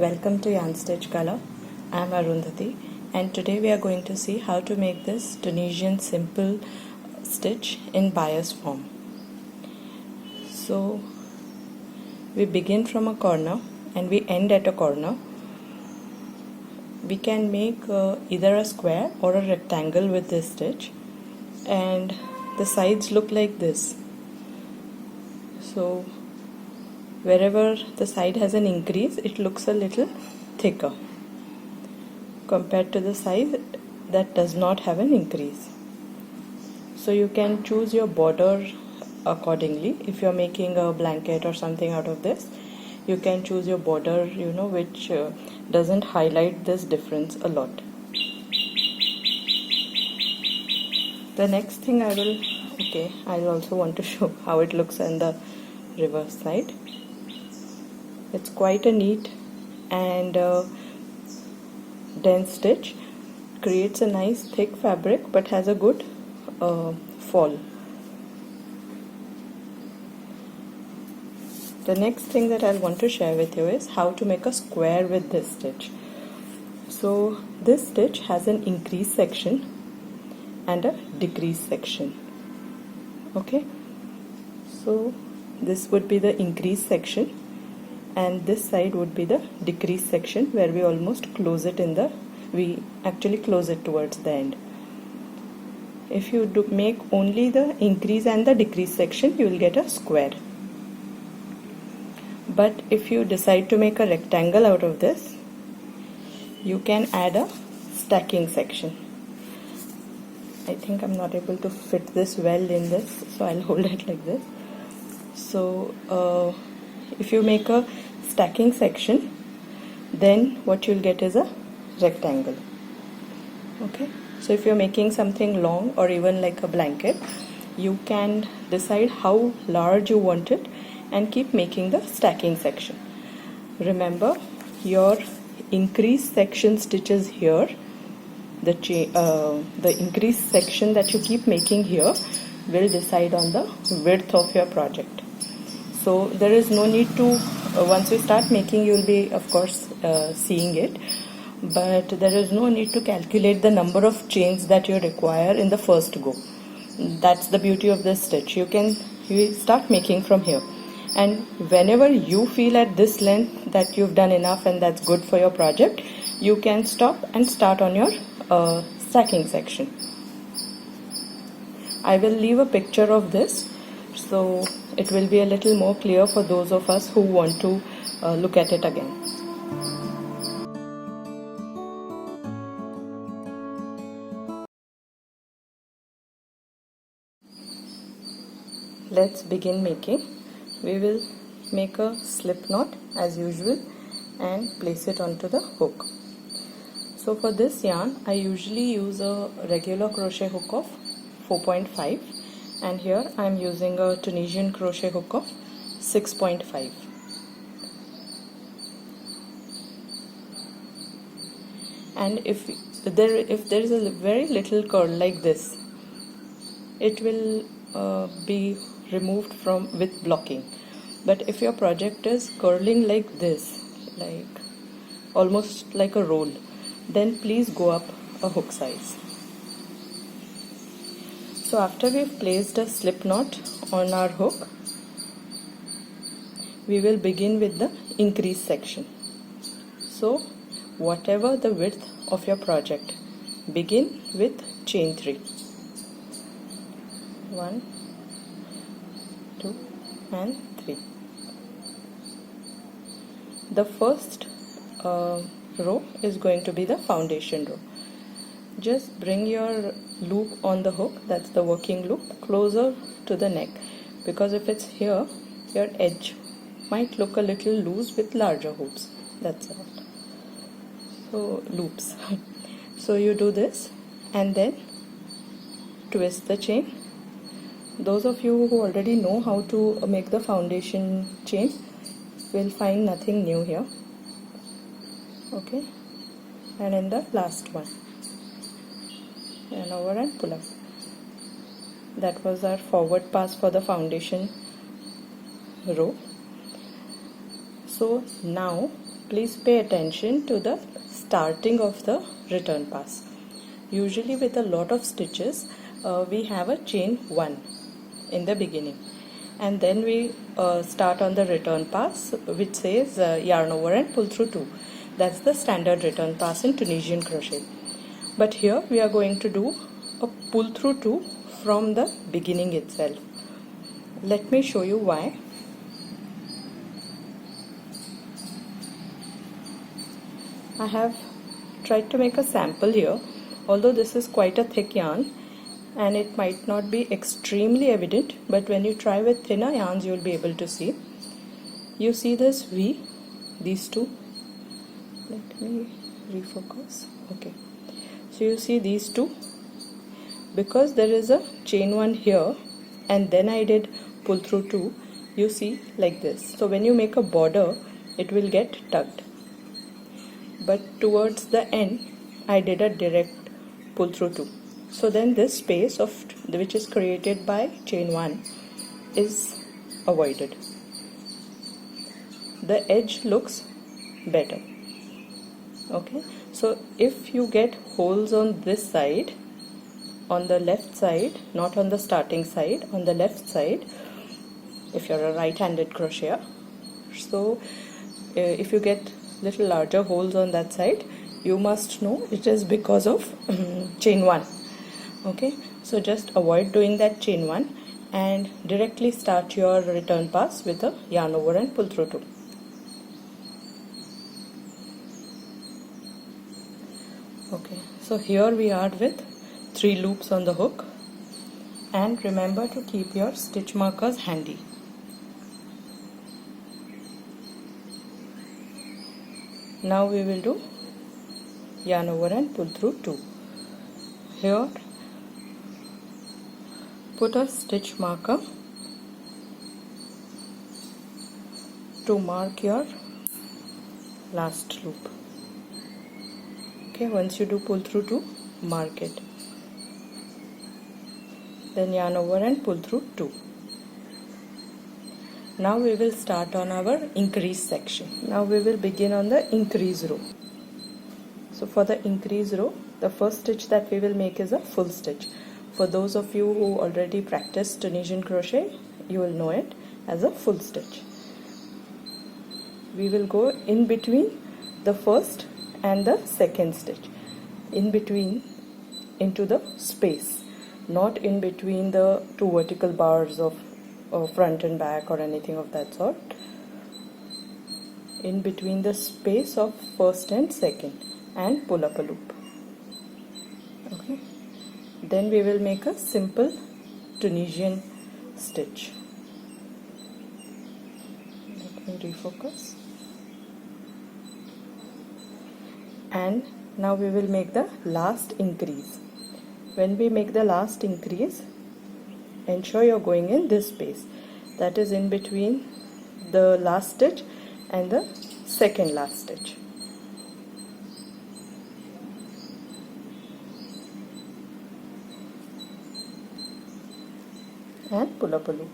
Welcome to Yarn Stitch Color. I am Arundhati and today we are going to see how to make this Tunisian simple stitch in bias form. So we begin from a corner and we end at a corner. We can make either a square or a rectangle with this stitch, and the sides look like this. So wherever the side has an increase, it looks a little thicker compared to the side that does not have an increase. So you can choose your border accordingly. If you're making a blanket or something out of this, you can choose your border, which doesn't highlight this difference a lot. The next thing I'll also want to show how it looks on the reverse side. It's quite a neat and dense stitch. Creates a nice thick fabric but has a good fall. The next thing that I'll want to share with you is how to make a square with this stitch. So this stitch has an increase section and a decrease section. Okay, so this would be the increase section and this side would be the decrease section, where we almost close it we actually close it towards the end. If you make only the increase and the decrease section, you will get a square. But if you decide to make a rectangle out of this, you can add a stacking section. I think I'm not able to fit this well in this, so I'll hold it like this. So if you make a stacking section, then what you'll get is a rectangle. Okay, so if you're making something long or even like a blanket, you can decide how large you want it and keep making the stacking section. Remember, your increase section stitches here, the increase section that you keep making here will decide on the width of your project. So there is no need to, once you start making, you will be of course seeing it, but there is no need to calculate the number of chains that you require in the first go. That's the beauty of this stitch. You start making from here, and whenever you feel at this length that you've done enough and that's good for your project, you can stop and start on your stacking section. I will leave a picture of this, so it will be a little more clear for those of us who want to look at it again. Let's begin making. We will make a slip knot as usual and place it onto the hook. So for this yarn, I usually use a regular crochet hook of 4.5, and here I am using a Tunisian crochet hook of 6.5. And if there is a very little curl like this, it will be removed with blocking. But if your project is curling like this, like almost like a roll, then please go up a hook size. So after we've placed a slip knot on our hook, we will begin with the increase section. So whatever the width of your project, begin with chain 3. 1, 2 and 3. The first row is going to be the foundation row. Just bring your loop on the hook, that's the working loop, closer to the neck, because if it's here, your edge might look a little loose with larger hoops. That's all. So loops. So you do this and then twist the chain. Those of you who already know how to make the foundation chain will find nothing new here. Okay, and in the last one, and over and pull up. That was our forward pass for the foundation row. So now please pay attention to the starting of the return pass. Usually with a lot of stitches, we have a chain 1 in the beginning, and then we start on the return pass which says yarn over and pull through 2. That's the standard return pass in Tunisian crochet. But here we are going to do a pull through 2 from the beginning itself. Let me show you why. I have tried to make a sample here, although this is quite a thick yarn and it might not be extremely evident, but when you try with thinner yarns you will be able to see. You see this V, these two. Let me refocus. Okay, so you see these two. Because there is a chain 1 here and then I did pull through 2, you see like this. So when you make a border, it will get tucked. But towards the end, I did a direct pull through 2. So then this space of which is created by chain 1 is avoided. The edge looks better. Okay, so if you get holes on this side, on the left side, not on the starting side, on the left side, if you're a right-handed crocheter, so if you get little larger holes on that side, you must know it is because of chain 1. Okay, so just avoid doing that chain 1 and directly start your return pass with a yarn over and pull through 2. Okay, so here we are with 3 loops on the hook, and remember to keep your stitch markers handy. Now we will do yarn over and pull through 2. Here put a stitch marker to mark your last loop. Okay, once you do pull through 2, mark it. Then yarn over and pull through 2. Now we will start on our increase section. Now we will begin on the increase row. So for the increase row, the first stitch that we will make is a full stitch. For those of you who already practice Tunisian crochet, you will know it as a full stitch. We will go in between the first and the second stitch, in between into the space, not in between the 2 vertical bars of front and back or anything of that sort. In between the space of first and second, and pull up a loop. Okay, then we will make a simple Tunisian stitch. Let me refocus. And now we will make the last increase. When we make the last increase, ensure you're going in this space, that is in between the last stitch and the second last stitch. And pull up a loop.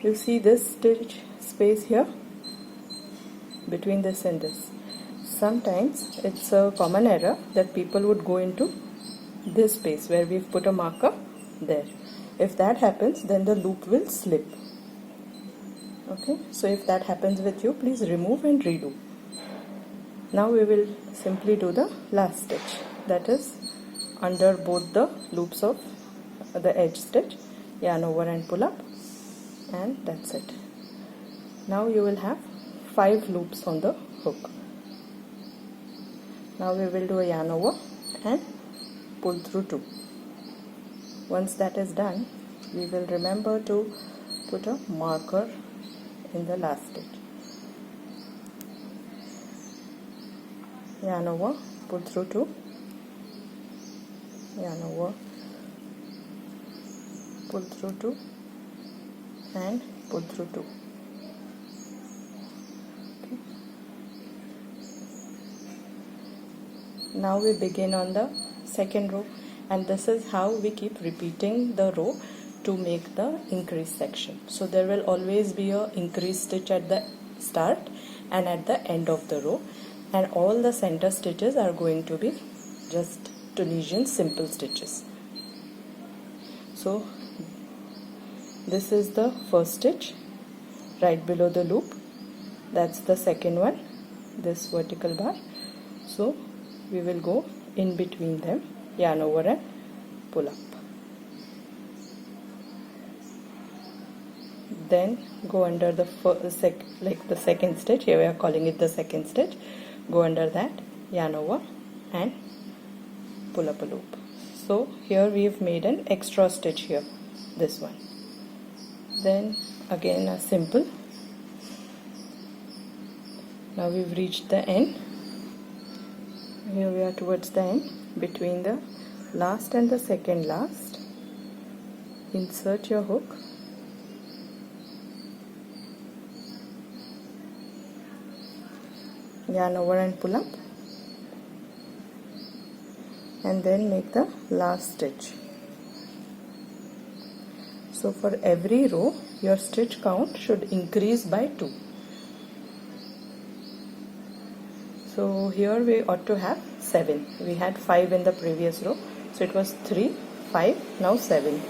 You see this stitch space here between this and this. Sometimes it's a common error that people would go into this space where we've put a marker there. If that happens, then the loop will slip. Okay, so if that happens with you, please remove and redo. Now we will simply do the last stitch, that is under both the loops of the edge stitch, yarn over and pull up, and that's it. Now you will have 5 loops on the hook. Now we will do a yarn over and pull through 2. Once that is done, we will remember to put a marker in the last stitch. Yarn over, pull through 2, yarn over, pull through 2, and pull through 2. Okay. Now we begin on the second row, and this is how we keep repeating the row to make the increase section. So there will always be a increase stitch at the start and at the end of the row, and all the center stitches are going to be just Tunisian simple stitches. So this is the first stitch right below the loop, that's the second one, this vertical bar. So we will go in between them, yarn over and pull up. Then go under the second stitch, here we are calling it the second stitch, go under that, yarn over and pull up a loop. So here we have made an extra stitch here, this one. Then again a simple. Now we've reached the end. Here we are towards the end, between the last and the second last. Insert your hook. Yarn over and pull up, and then make the last stitch. So for every row your stitch count should increase by 2. So here we ought to have 7. We had 5 in the previous row, so it was 3, 5, now 7.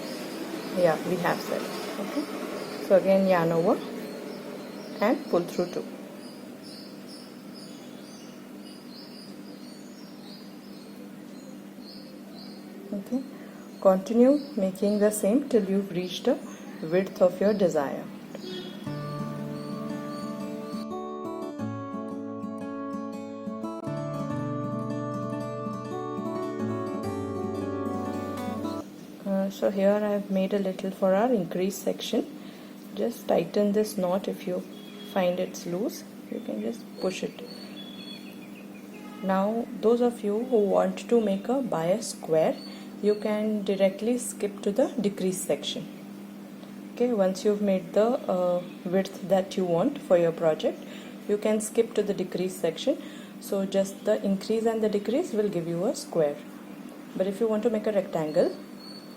Yeah, we have 7. Okay. So again yarn over and pull through 2. Okay. Continue making the same till you've reached the width of your desire. So here I have made a little for our increase section. Just tighten this knot. If you find it's loose, you can just push it. Now those of you who want to make a bias square, you can directly skip to the decrease section. Okay, once you've made the width that you want for your project, you can skip to the decrease section. So just the increase and the decrease will give you a square. But if you want to make a rectangle,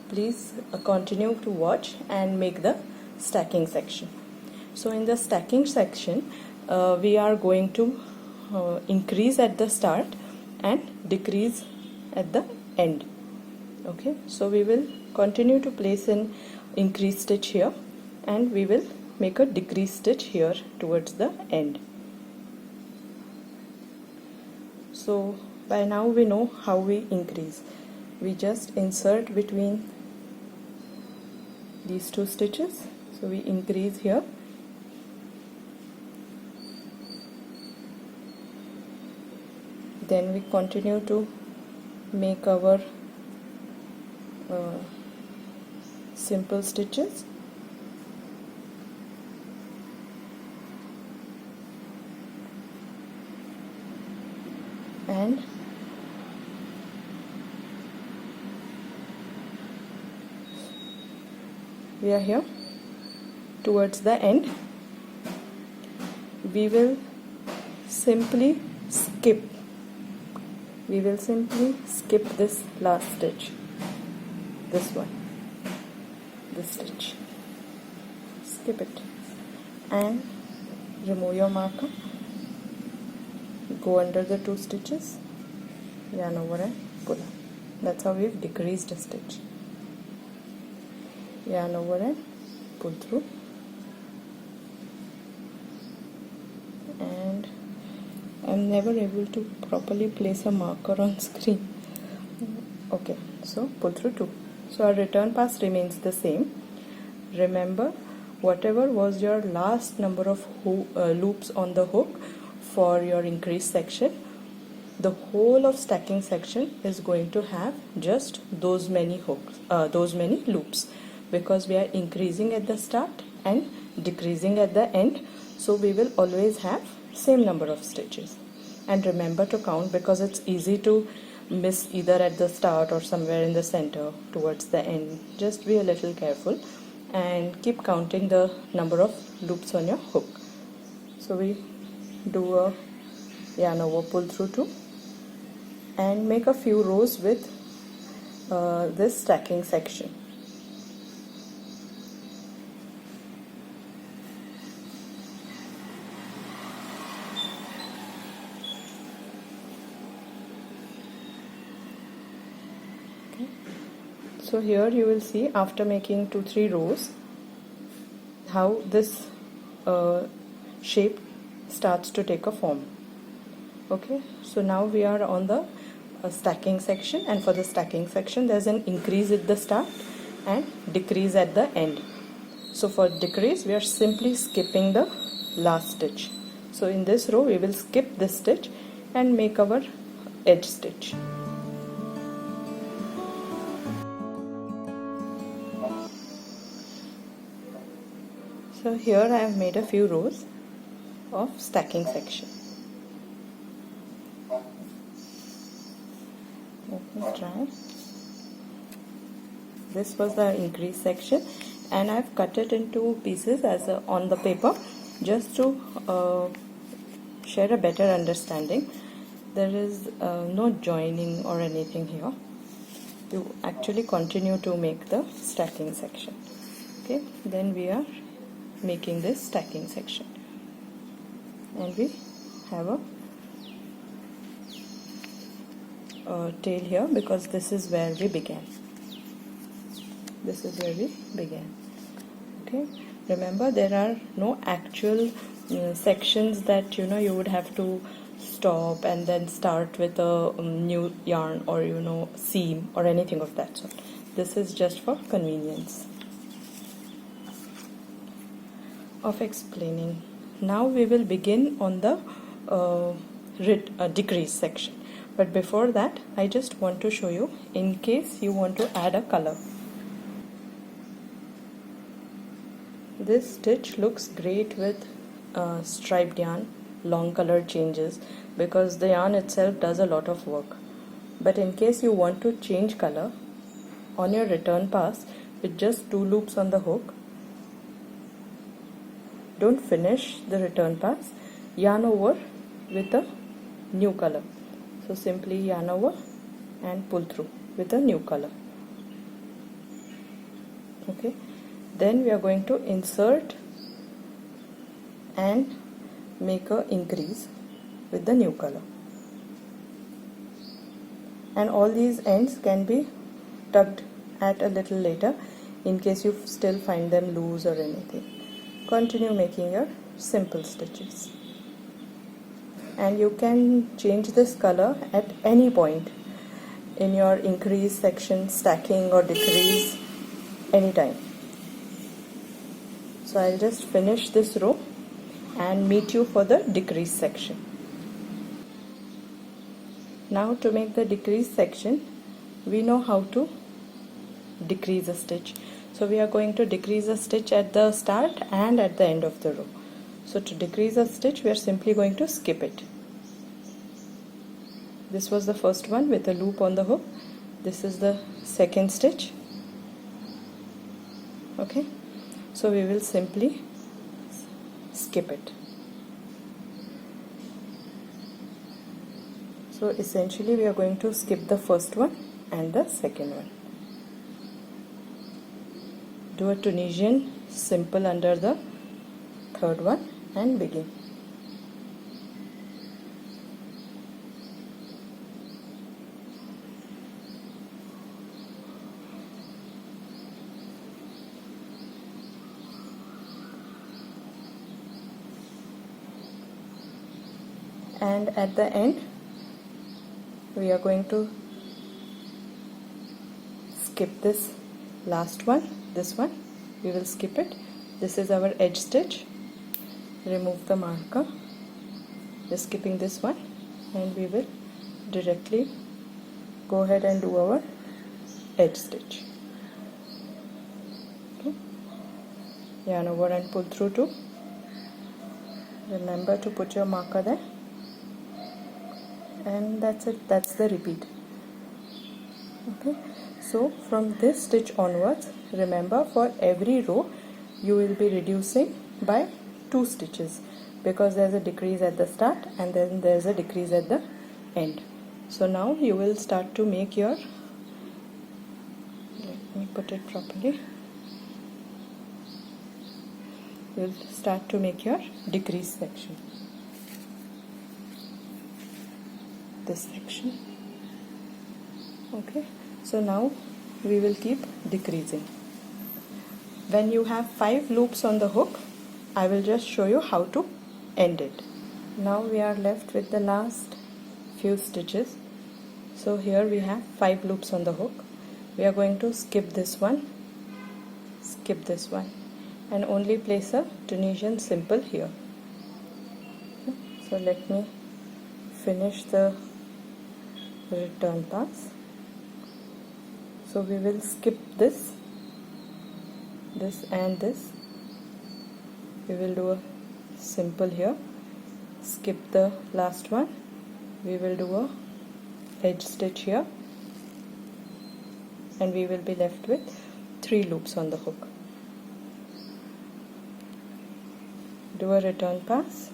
please continue to watch and make the stacking section. So in the stacking section, we are going to increase at the start and decrease at the end. Okay, so we will continue to place an increase stitch here, and we will make a decrease stitch here towards the end. So by now we know how we increase. We just insert between these 2 stitches, so we increase here, then we continue to make our simple stitches, and we are here towards the end. We will simply skip this last stitch, this one, this stitch, skip it and remove your marker, go under the 2 stitches, yarn over and pull up. That's how we've decreased a stitch. Yarn over and pull through, and I'm never able to properly place a marker on screen. Okay, so pull through 2. So our return pass remains the same. Remember, whatever was your last number of loops on the hook for your increase section, the whole of stacking section is going to have just those many loops, because we are increasing at the start and decreasing at the end, so we will always have same number of stitches. And remember to count, because it's easy to miss either at the start or somewhere in the center towards the end. Just be a little careful and keep counting the number of loops on your hook. So we do a yarn over, pull through 2, and make a few rows with this stacking section. So here you will see, after making 2-3 rows, how this shape starts to take a form. Okay, so now we are on the stacking section, and for the stacking section there's an increase at the start and decrease at the end. So for decrease we are simply skipping the last stitch. So in this row we will skip this stitch and make our edge stitch. So here I have made a few rows of stacking section. Let me try. This was the increase section, and I've cut it into pieces on the paper, just to share a better understanding. There is no joining or anything here. You actually continue to make the stacking section. Okay, then we are making this stacking section, and we have a tail here because this is where we began. This is where we began. Okay, remember there are no actual sections that you would have to stop and then start with a new yarn or seam or anything of that sort. This is just for convenience of explaining. Now we will begin on the decrease section, but before that I just want to show you, in case you want to add a color. This stitch looks great with striped yarn, long color changes, because the yarn itself does a lot of work. But in case you want to change color, on your return pass with just 2 loops on the hook, don't finish the return pass, yarn over with a new color. So simply yarn over and pull through with a new color. Okay, then we are going to insert and make a increase with the new color, and all these ends can be tucked at a little later in case you still find them loose or anything. Continue making your simple stitches, and you can change this color at any point in your increase section, stacking or decrease, anytime. So I'll just finish this row and meet you for the decrease section. Now to make the decrease section, we know how to decrease a stitch. So we are going to decrease a stitch at the start and at the end of the row. So to decrease a stitch, we are simply going to skip it. This was the first one with a loop on the hook. This is the second stitch. Okay, so we will simply skip it. So essentially we are going to skip the first one and the second one. Do a Tunisian simple under the third one and begin. And at the end we are going to skip this last one, this one, we will skip it. This is our edge stitch. Remove the marker. We're skipping this one, and we will directly go ahead and do our edge stitch. Okay. Yarn over and pull through 2. Remember to put your marker there, and that's it. That's the repeat. Okay, so from this stitch onwards, remember, for every row you will be reducing by 2 stitches, because there's a decrease at the start and then there's a decrease at the end. So now you will start to make your, let me put it properly, you'll start to make your decrease section, this section. Okay, so now we will keep decreasing. When you have 5 loops on the hook, I will just show you how to end it. Now we are left with the last few stitches. So here we have 5 loops on the hook. We are going to skip this one, and only place a Tunisian simple here. So let me finish the return pass. So we will skip this and this. We will do a simple here, skip the last one. We will do a edge stitch here, and we will be left with 3 loops on the hook. Do a return pass.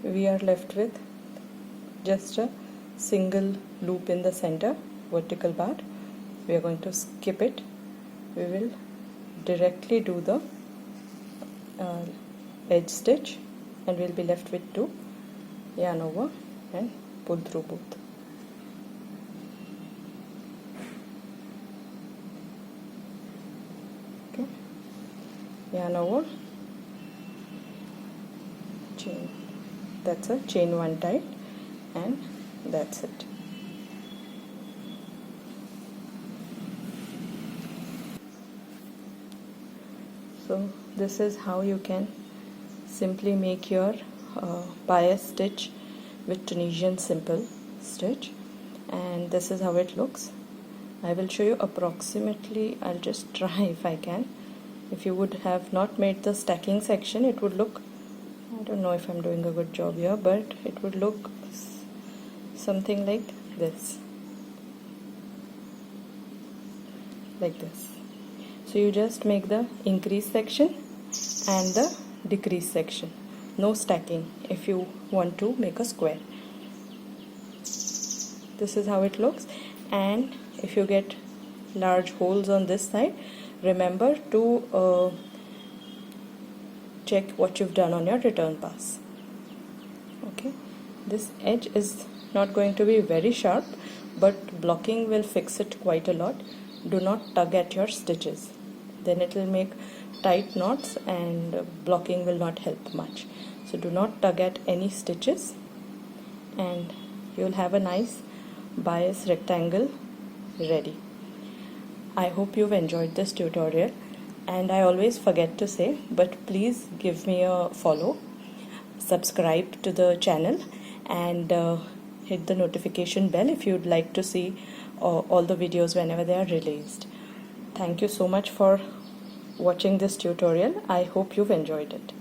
We are left with just a single loop in the center, vertical bar. We are going to skip it. We will directly do the edge stitch, and we'll be left with 2, yarn over and pull through both. Okay, yarn over, chain. That's a chain 1 tied, and that's it. So this is how you can simply make your bias stitch with Tunisian simple stitch, and this is how it looks. I will show you approximately. I'll just try if I can. If you would have not made the stacking section, it would look, I don't know if I'm doing a good job here, but it would look something like this. So you just make the increase section and the decrease section. No stacking if you want to make a square. This is how it looks, and if you get large holes on this side, remember to check what you've done on your return pass. Okay, this edge is not going to be very sharp, but blocking will fix it quite a lot. Do not tug at your stitches, then it will make tight knots and blocking will not help much. So do not tug at any stitches, and you will have a nice bias rectangle ready. I hope you've enjoyed this tutorial, and I always forget to say, but please give me a follow, subscribe to the channel, and hit the notification bell if you'd like to see all the videos whenever they are released. Thank you so much for watching this tutorial. I hope you've enjoyed it.